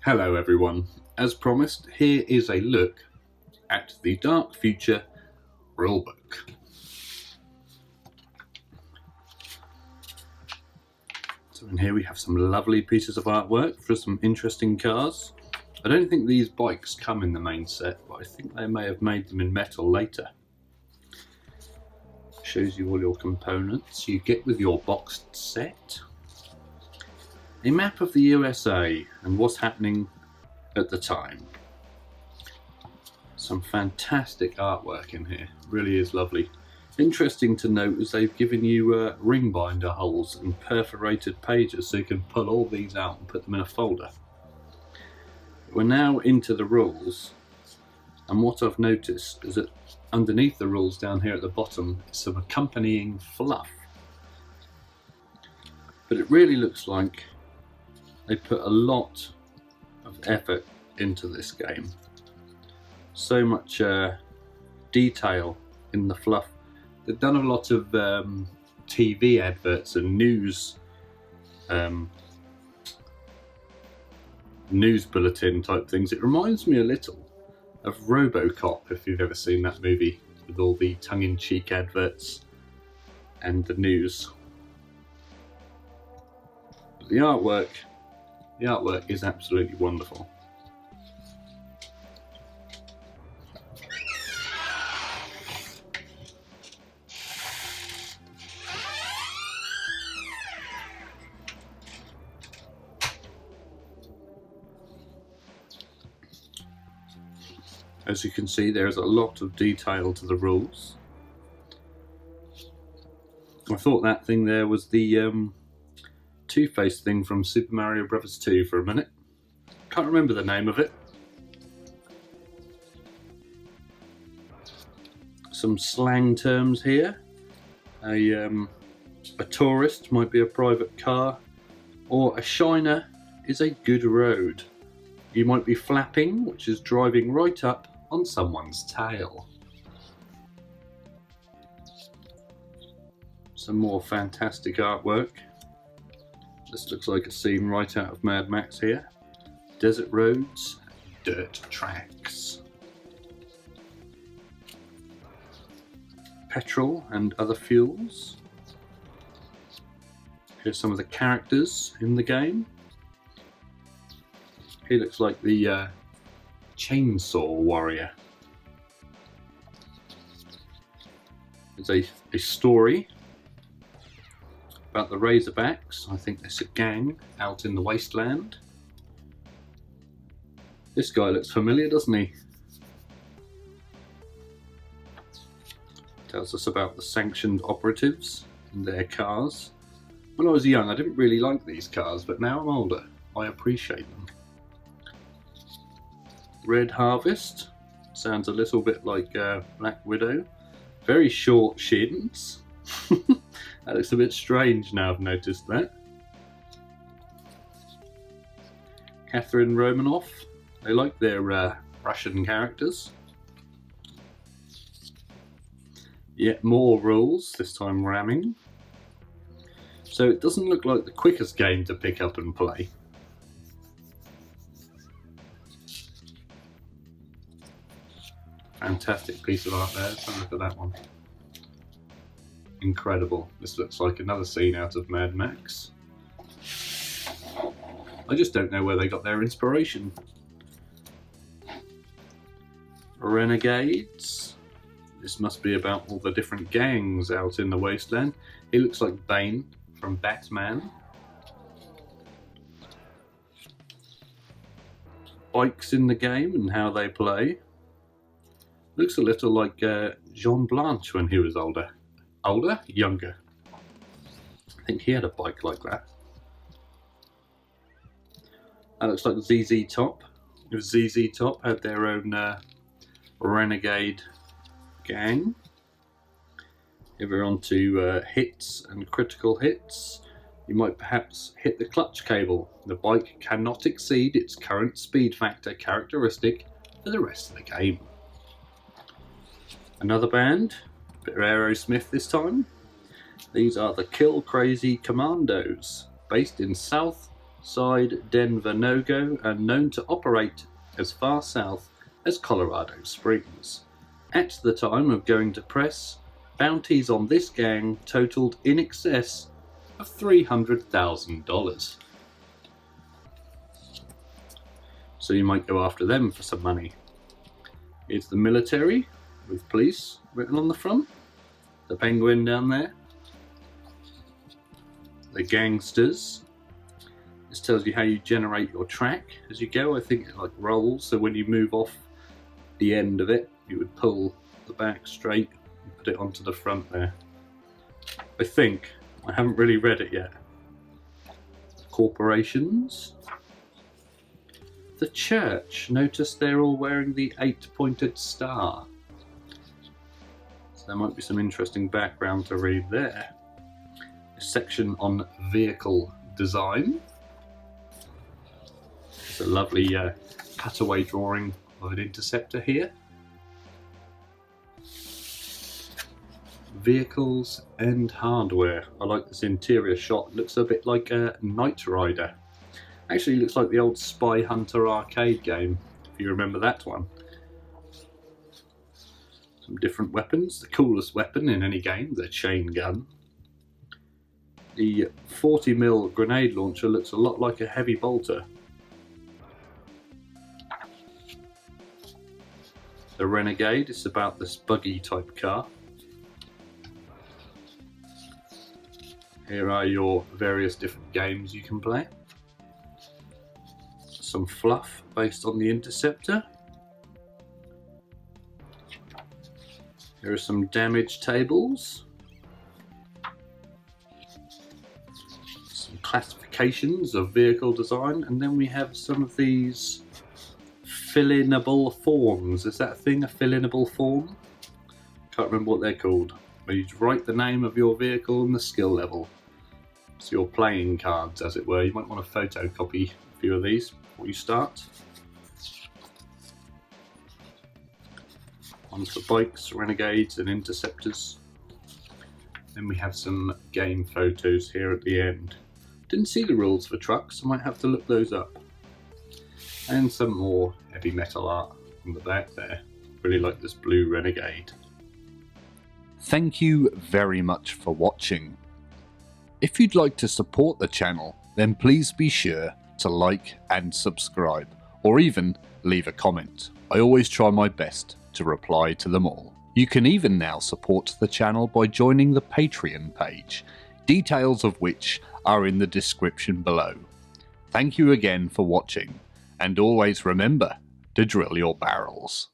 Hello everyone, as promised, here is a look at the Dark Future rulebook. So in here we have some lovely pieces of artwork for some interesting cars. I don't think these bikes come in the main set, but I think they may have made them in metal later. Shows you all your components you get with your boxed set. A map of the USA and what's happening at the time. Some fantastic artwork in here, really is lovely. Interesting to note is they've given you ring binder holes and perforated pages so you can pull all these out and put them in a folder. We're now into the rules, and what I've noticed is that underneath the rules down here at the bottom is some accompanying fluff. But it really looks like they put a lot of effort into this game. So much detail in the fluff. They've done a lot of TV adverts and news bulletin type things. It reminds me a little of RoboCop, if you've ever seen that movie, with all the tongue-in-cheek adverts and the news. But the artwork is absolutely wonderful. As you can see, there's a lot of detail to the rules. I thought that thing there was the Two-Face thing from Super Mario Bros. 2 for a minute. Can't remember the name of it. Some slang terms here. A tourist might be a private car, or a shiner is a good road. You might be flapping, which is driving right up on someone's tail. Some more fantastic artwork. This looks like a scene right out of Mad Max here. Desert roads, dirt tracks. Petrol and other fuels. Here's some of the characters in the game. He looks like the chainsaw warrior. There's a story about the Razorbacks. I think there's a gang out in the wasteland. This guy looks familiar, doesn't he? Tells us about the sanctioned operatives and their cars. When I was young, I didn't really like these cars, but now I'm older, I appreciate them. Red Harvest, sounds a little bit like Black Widow. Very short shins. That looks a bit strange now I've noticed that. Catherine Romanoff, they like their Russian characters. Yet more rules, this time ramming. So it doesn't look like the quickest game to pick up and play. Fantastic piece of art there, let's have a look at that one. Incredible. This looks like another scene out of Mad Max. I just don't know where they got their inspiration. Renegades. This must be about all the different gangs out in the wasteland. He looks like Bane from Batman. Bikes in the game and how they play. Looks a little like Jean Blanche when he was older. Older? Younger. I think he had a bike like that. That looks like ZZ Top. If ZZ Top had their own renegade gang. If we're on to hits and critical hits, you might perhaps hit the clutch cable. The bike cannot exceed its current speed factor characteristic for the rest of the game. Another band, a bit of Aerosmith this time. These are the Kill Crazy Commandos, based in South side Denver no-go and known to operate as far south as Colorado Springs. At the time of going to press, bounties on this gang totaled in excess of $300,000. So you might go after them for some money. Here's the military with police written on the front, the penguin down there, the gangsters. This tells you how you generate your track as you go. I think it like rolls, so when you move off the end of it, you would pull the back straight and put it onto the front there. I think. I haven't really read it yet. Corporations. The church. Notice they're all wearing the 8-pointed star. So there might be some interesting background to read there. A section on vehicle design. It's a lovely cutaway drawing of an interceptor here. Vehicles and hardware. I like this interior shot. Looks a bit like a Knight Rider. Actually looks like the old Spy Hunter arcade game, if you remember that one. Some different weapons. The coolest weapon in any game, the chain gun. The 40mm grenade launcher looks a lot like a heavy bolter. The Renegade is about this buggy type car. Here are your various different games you can play. Some fluff based on the Interceptor. Here are some damage tables. Some classifications of vehicle design, and then we have some of these fill-inable forms. Is that a thing, a fill-inable form? Can't remember what they're called. Where you write the name of your vehicle and the skill level. So your playing cards, as it were. You might want to photocopy a few of these before you start. One's for bikes, renegades and interceptors. Then we have some game photos here at the end. Didn't see the rules for trucks, I might have to look those up. And some more heavy metal art on the back there. Really like this blue renegade. Thank you very much for watching. If you'd like to support the channel, then please be sure to like and subscribe, or even leave a comment. I always try my best to reply to them all. You can even now support the channel by joining the Patreon page, details of which are in the description below. Thank you again for watching, and always remember to drill your barrels.